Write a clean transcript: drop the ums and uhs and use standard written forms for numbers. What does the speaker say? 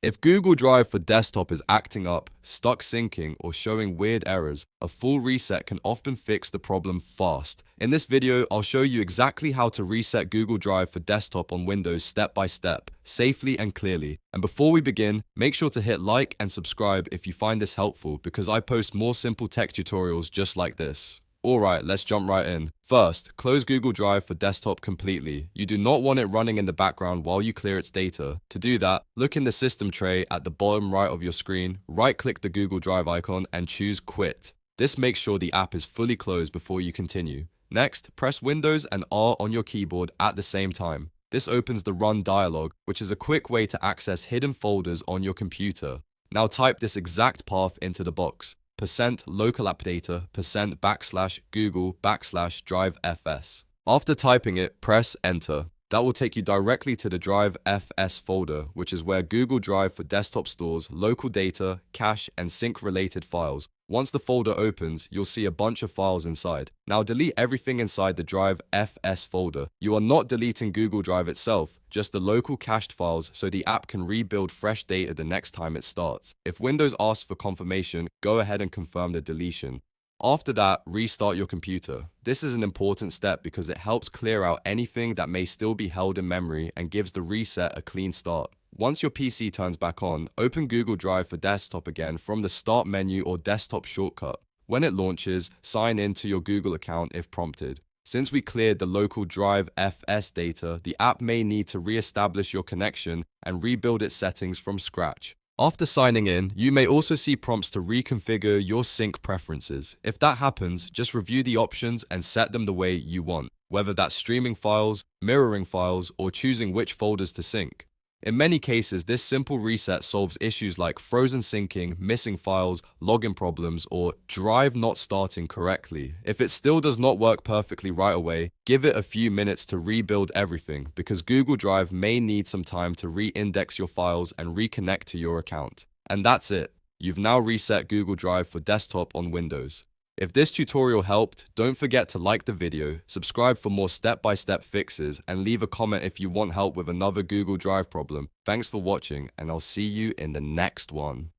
If Google Drive for Desktop is acting up, stuck syncing, or showing weird errors, a full reset can often fix the problem fast. In this video, I'll show you exactly how to reset Google Drive for Desktop on Windows step by step, safely and clearly. And before we begin, make sure to hit like and subscribe if you find this helpful, because I post more simple tech tutorials just like this. Alright, let's jump right in. First, close Google Drive for Desktop completely. You do not want it running in the background while you clear its data. To do that, look in the system tray at the bottom right of your screen, right-click the Google Drive icon and choose Quit. This makes sure the app is fully closed before you continue. Next, press Windows and R on your keyboard at the same time. This opens the Run dialog, which is a quick way to access hidden folders on your computer. Now type this exact path into the box. %local app data %/Google/DriveFS. After typing it, press enter. That will take you directly to the DriveFS folder, which is where Google Drive for Desktop stores local data, cache, and sync-related files. Once the folder opens, you'll see a bunch of files inside. Now delete everything inside the DriveFS folder. You are not deleting Google Drive itself, just the local cached files, so the app can rebuild fresh data the next time it starts. If Windows asks for confirmation, go ahead and confirm the deletion. After that, restart your computer. This is an important step because it helps clear out anything that may still be held in memory and gives the reset a clean start. Once your PC turns back on, open Google Drive for Desktop again from the Start menu or Desktop shortcut. When it launches, sign in to your Google account if prompted. Since we cleared the local DriveFS data, the app may need to re-establish your connection and rebuild its settings from scratch. After signing in, you may also see prompts to reconfigure your sync preferences. If that happens, just review the options and set them the way you want, whether that's streaming files, mirroring files, or choosing which folders to sync. In many cases, this simple reset solves issues like frozen syncing, missing files, login problems, or Drive not starting correctly. If it still does not work perfectly right away, give it a few minutes to rebuild everything, because Google Drive may need some time to re-index your files and reconnect to your account. And that's it. You've now reset Google Drive for Desktop on Windows. If this tutorial helped, don't forget to like the video, subscribe for more step-by-step fixes, and leave a comment if you want help with another Google Drive problem. Thanks for watching, and I'll see you in the next one.